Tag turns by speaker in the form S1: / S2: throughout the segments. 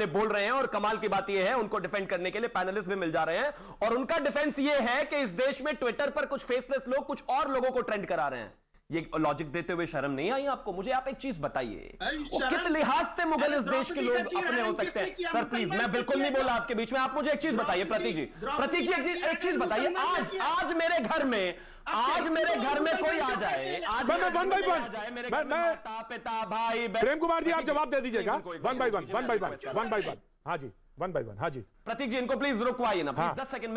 S1: सामने बोल रहे हैं, और कमाल की बात यह है उनको डिफेंड करने के लिए पैनलिस्ट भी मिल जा रहे हैं, और उनका डिफेंस यह है कि इस देश में ट्विटर पर कुछ फेसलेस लोग कुछ और लोगों को ट्रेंड करा रहे हैं। ये लॉजिक देते हुए शर्म नहीं आई आपको? मुझे आप एक चीज बताइए, किस लिहाज से मुगल इस देश के लोग अपने हो सकते हैं? सर प्लीज, मैं बिल्कुल नहीं बोला आपके बीच में, आप मुझे एक चीज बताइए प्रतीक जी, एक चीज बताइए, आज मेरे घर में कोई आ जाए, आज
S2: वन बाई वन,
S1: माता पिता भाई
S2: प्रेम कुमार जी आप जवाब दे दीजिएगा, वन बाई वन। हाँ जी, वन बाई वन। हाँ जी
S1: प्रतीक जी, इनको प्लीज रुकवाइए ना, प्लीज 10 सेकंड।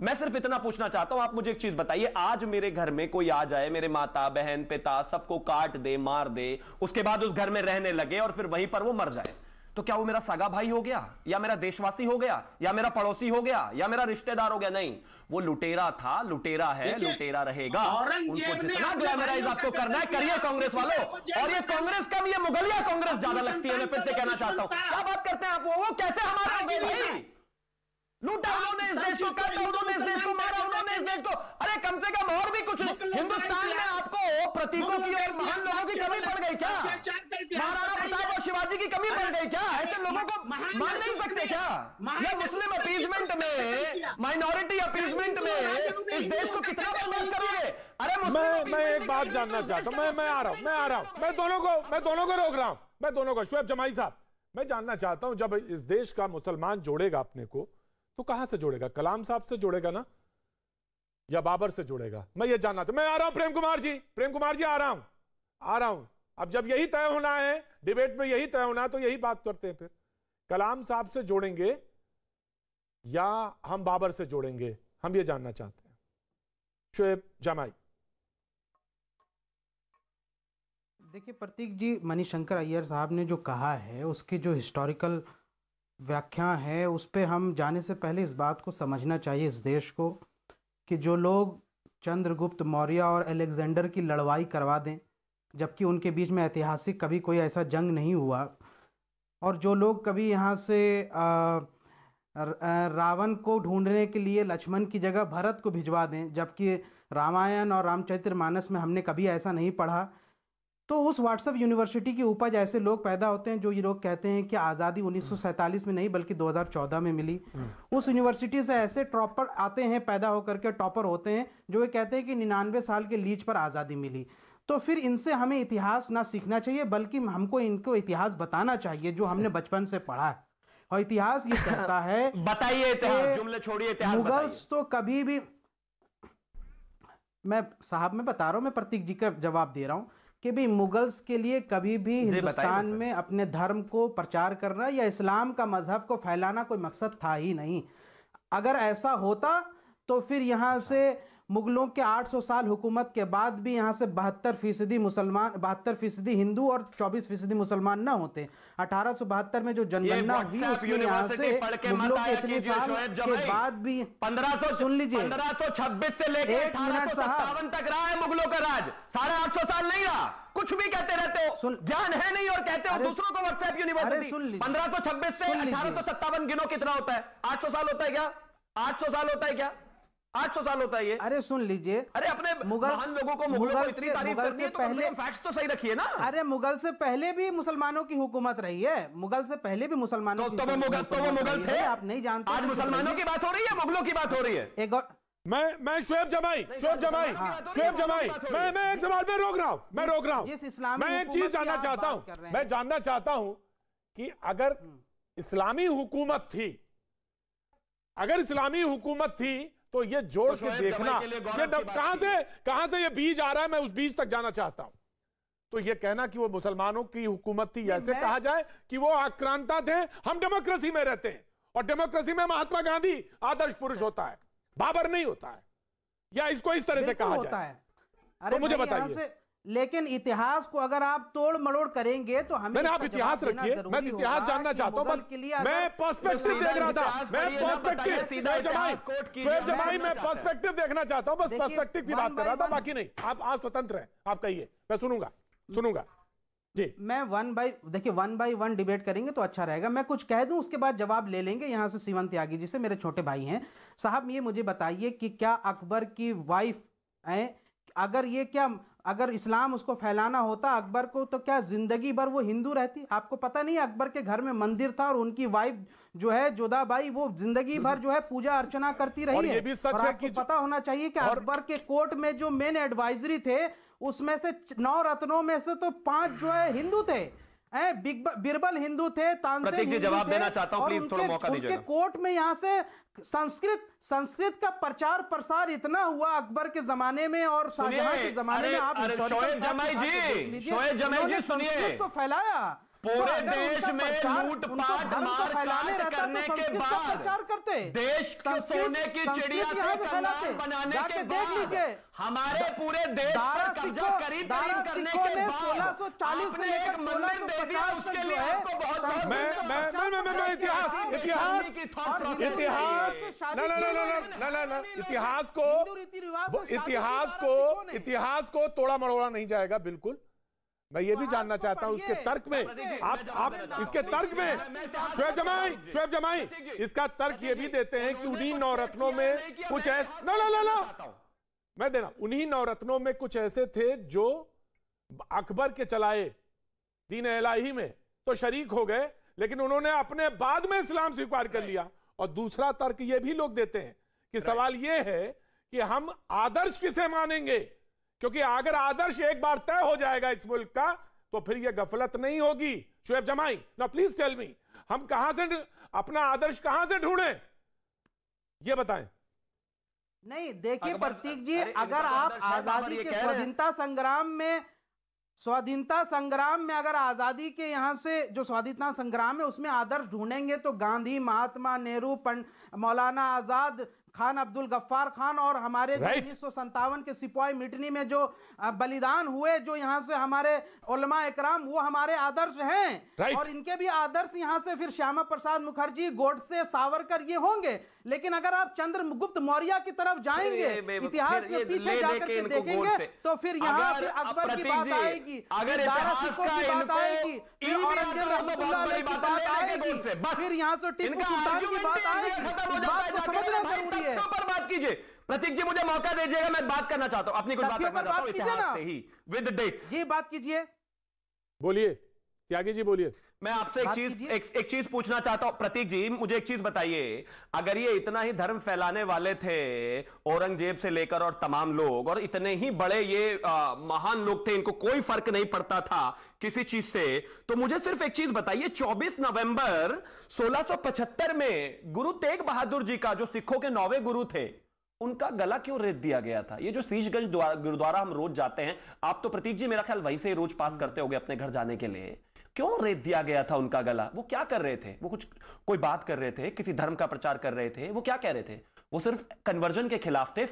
S1: मैं सिर्फ इतना पूछना चाहता हूं, आप मुझे एक चीज बताइए, आज मेरे घर में कोई आ जाए, मेरे माता बहन पिता सबको काट दे मार दे, उसके बाद उस घर में रहने लगे और फिर वहीं पर वो मर जाए, तो क्या वो मेरा सगा भाई हो गया, या मेरा देशवासी हो गया, या मेरा पड़ोसी हो गया, या मेरा रिश्तेदार हो गया? नहीं, वो लुटेरा था, लुटेरा है, लुटेरा रहेगा। उनको जितना ग्लैमराइज आपको करना है करिए कांग्रेस वालों, और ये कांग्रेस का भी, ये मुगलिया कांग्रेस ज्यादा लगती है, मैं फिर से कहना चाहता हूं। क्या बात करते हैं आप? वो कैसे हमारे हो गए भाई? लूटा उन्होंने इस देश को, काटा उन्होंने इस देश को, मारा उन्होंने इस देश को। अरे कम से कम और भी कुछ, हिंदुस्तान में आपको प्रतीकों की और महान लोगों की कमी पड़ गई क्या? महाराणा प्रताप और शिवाजी की कमी पड़ गई क्या? ऐसे लोगों को मान नहीं सकते क्या? या मुस्लिम अपीजमेंट में, माइनॉरिटी अपीजमेंट में इस देश को कितना बर्बाद करोगे? अरे
S2: मैं एक बात जानना चाहता हूं, मैं आ रहा हूं, मैं दोनों को रोक रहा हूं, मैं दोनों को। शुएब जमाई साहब, मैं जानना चाहता हूं, जब इस देश का मुसलमान जोड़ेगा अपने को, तो कहां से जोड़ेगा? कलाम साहब से जोड़ेगा ना, या बाबर से जोड़ेगा? मैं ये जानना चाहता हूं। मैं आ रहा हूं प्रेम कुमार जी आ रहा हूं। अब जब यही तय होना है, डिबेट में यही तय होना है, तो यही बात करते हैं। फिर कलाम साहब से जोड़ेंगे या हम बाबर से जोड़ेंगे, हम ये जानना चाहते हैं। शुएब जमाई।
S3: देखिए प्रतीक जी, मणिशंकर अय्यर साहब ने जो कहा है, उसकी जो हिस्टोरिकल व्याख्या है, उस पर हम जाने से पहले इस बात को समझना चाहिए इस देश को, कि जो लोग चंद्रगुप्त मौर्य और अलेक्जेंडर की लड़ाई करवा दें, जबकि उनके बीच में ऐतिहासिक कभी कोई ऐसा जंग नहीं हुआ, और जो लोग कभी यहाँ से रावण को ढूंढने के लिए लक्ष्मण की जगह भरत को भिजवा दें, जबकि रामायण और रामचरितमानस में हमने कभी ऐसा नहीं पढ़ा, तो उस व्हाट्सएप यूनिवर्सिटी की उपज ऐसे लोग पैदा होते हैं जो ये लोग कहते हैं कि आज़ादी 1947 में नहीं बल्कि 2014 में मिली। उस यूनिवर्सिटी से ऐसे टॉपर आते हैं, पैदा होकर के टॉपर होते हैं, जो ये कहते हैं कि 99 साल के लीज पर आज़ादी मिली। तो फिर इनसे हमें इतिहास ना सीखना चाहिए, बल्कि हमको इनको इतिहास बताना चाहिए जो हमने बचपन से पढ़ा है। और इतिहास ये कहता है,
S1: बताइए इतिहास, जुमले छोड़िए, इतिहास
S3: मुगल्स तो कभी भी, मैं बता रहा हूं, मैं प्रतीक जी का जवाब दे रहा हूं कि भी मुगल्स के लिए कभी भी हिंदुस्तान में अपने धर्म को प्रचार करना या इस्लाम का मजहब को फैलाना कोई मकसद था ही नहीं। अगर ऐसा होता तो फिर यहाँ से मुगलों के 800 साल हुकूमत के बाद भी यहाँ से 72% मुसलमान, 72% हिंदू और 24% मुसलमान ना होते। 1872 में जो जनगणना हुई उसमें यहाँ से मुगलों के इतने साल के बाद भी
S1: 1500,
S3: सुन लीजिए,
S1: 1526 से लेकर 1857 तक रहा है मुगलों का राज, 850 साल नहीं रहा। कुछ भी कहते रहते हो, ज्ञान है नहीं, और कहते हो दूसरों को व्हाट्सएप यूनिवर्सिटी। 1526 से 1857 गिनो कितना होता है? 800 साल होता है क्या? 800 साल होता है क्या? 800 साल होता है ये?
S3: अरे सुन लीजिए,
S1: अरे अपने महान लोगों को, मुगलों को इतनी तारीफ करनी है तो पहले फैक्ट्स तो सही रखिए ना।
S3: अरे मुगल से पहले भी मुसलमानों की हुकूमत रही है, मुगल से पहले भी मुसलमानों की,
S1: तो वो मुगल थे,
S3: आप नहीं जानते।
S1: आज मुसलमानों की बात हो रही है, मुगलों की बात हो रही है।
S3: एक और
S2: मैं शुएब जमाई, मैं एक सवाल पे रोक रहा हूं, मैं एक चीज जानना चाहता हूं, मैं जानना चाहता हूं कि अगर इस्लामी हुकूमत थी, अगर इस्लामी हुकूमत थी तो ये जोड़ के देखना, ये कहां से ये बीज आ रहा है, मैं उस बीज तक जाना चाहता हूं। तो ये कहना कि वो मुसलमानों की हुकूमत थी, ऐसे कहा जाए कि वो आक्रांता थे। हम डेमोक्रेसी में रहते हैं, और डेमोक्रेसी में महात्मा गांधी आदर्श पुरुष होता है, बाबर नहीं होता है, या इसको इस तरह से कहा जाए? तो मुझे बताइए।
S3: लेकिन इतिहास को अगर आप तोड़ मड़ोड़ करेंगे तो हमें,
S2: आप इतिहास रखिए, मैं इतिहास जानना चाहता हूं, बस मैं पर्सपेक्टिव देख रहा था, मैं पर्सपेक्टिव, शुएब जमाई मैं पर्सपेक्टिव देखना चाहता हूं, बस पर्सपेक्टिव की बात कर रहा था, बाकी नहीं। आप स्वतंत्र हैं, आप कहिए, मैं सुनूंगा जी।
S3: मैं देखिए 1 बाय 1 डिबेट करेंगे तो अच्छा रहेगा। मैं कुछ कह दूं, उसके बाद जवाब ले लेंगे यहां से सीवन त्यागी जी से, मेरे छोटे भाई हैं। साहब ये मुझे बताइए कि क्या अकबर की वाइफ है, अगर ये क्या अगर इस्लाम उसको फैलाना होता अकबर को, तो क्या जिंदगी भर वो हिंदू रहती? आपको पता नहीं अकबर के घर में मंदिर था और उनकी वाइफ जो है जोधाबाई वो जिंदगी भर जो है पूजा अर्चना करती रही है।
S2: ये भी सच है कि
S3: पता होना चाहिए कि अकबर के कोर्ट में जो मेन एडवाइजरी थे उसमें से 9 रत्नों में से तो 5 जो है हिंदू थे। बिरबल हिंदू थे, तानसेन हिंदू
S1: जवाब
S3: थे,
S1: देना चाहता हूं, प्लीज थोड़ा मौका दीजिएगा।
S3: उनके कोर्ट में यहाँ से संस्कृत का प्रचार प्रसार इतना हुआ अकबर के जमाने में और शाहजहां के जमाने में। आप
S1: शोएब जमाई जी
S3: संस्कृत को फैलाया
S1: पूरे देश में लूटपाट मारकाट करने के बाद
S3: प्रचार करते,
S1: देश को सोने की चिड़िया से कंगाल बनाने के बाद हमारे पूरे देश पर कब्जा करीब करने के बाद
S3: 1640 से लेकर 1650
S1: उसके लिए आपको बहुत
S2: इतिहास को तोड़ा मरोड़ा नहीं जाएगा। बिल्कुल मैं ये भी जानना चाहता हूं इसके तर्क में, आप इसके तर्क में शोएब जमाई इसका तर्क ये भी देते हैं कि उन्हीं 9 रत्नों में कुछ ऐसे मैं देना उन्हीं 9 रत्नों में कुछ ऐसे थे जो अकबर के चलाए दीन इलाही में तो शरीक हो गए, लेकिन उन्होंने अपने बाद में इस्लाम स्वीकार कर लिया। और दूसरा तर्क ये भी लोग देते हैं कि सवाल ये है कि हम आदर्श किसे मानेंगे, क्योंकि अगर आदर्श एक बार तय हो जाएगा इस मुल्क का तो फिर यह गफलत नहीं होगी। शोएब जमाई ना प्लीज टेल मी, हम कहां से अपना आदर्श कहां से ढूंढें ये बताएं।
S3: नहीं देखिए प्रतीक जी, अगर आप आजादी के स्वाधीनता संग्राम में अगर आजादी के यहाँ से जो स्वाधीनता संग्राम है उसमें आदर्श ढूंढेंगे तो गांधी, महात्मा नेहरू, मौलाना आजाद, खान अब्दुल गफ्फार खान और हमारे 1957 के सिपाही मिटनी में जो बलिदान हुए, जो यहाँ से हमारे उलमा इकराम, वो हमारे आदर्श हैं। और इनके भी आदर्श यहाँ से फिर श्यामा प्रसाद मुखर्जी, गोडसे, सावरकर ये होंगे। लेकिन अगर आप चंद्रगुप्त मौर्य की तरफ जाएंगे, इतिहास में पीछे जाकर के देखेंगे तो फिर यहाँ फिर अकबर की बात आएगी, दारा सिकों की बात आएगी, औरंगजेब रहमतुल्लाह अलैह की बात आएगी, फिर यहाँ से टिप्पू सुल्तान की बात आएगी। इस बात को समझना जरूरी है।
S1: पर बात कीजिए प्रतीक जी, मुझे मौका दीजिएगा, मैं बात करना चाहता हूं, अपनी कुछ बात करना चाहता हूं इतिहास से ही विद डेट्स।
S3: जी बात कीजिए,
S2: बोलिए त्यागी जी बोलिए।
S1: मैं आपसे एक चीज पूछना चाहता हूं प्रतीक जी, मुझे एक चीज बताइए, अगर ये इतना ही धर्म फैलाने वाले थे औरंगजेब से लेकर और तमाम लोग, और इतने ही बड़े ये महान लोग थे, इनको कोई फर्क नहीं पड़ता था किसी चीज से, तो मुझे सिर्फ एक चीज बताइए, 24 नवंबर 1675 में गुरु तेग बहादुर जी का, जो सिखों के 9वें गुरु थे, उनका गला क्यों रेत दिया गया था? ये जो शीशगंज गुरुद्वारा हम रोज जाते हैं, आप तो प्रतीक जी मेरा ख्याल वहीं से रोज पास करते होंगे अपने घर जाने के लिए, क्यों रेत दिया गया था उनका गला? वो क्या कर रहे थे? वो कोई बात कर रहे थे, किसी धर्म का प्रचार कर रहे थे, वो क्या कह रहे थे? वो सिर्फ कन्वर्जन के खिलाफ थे।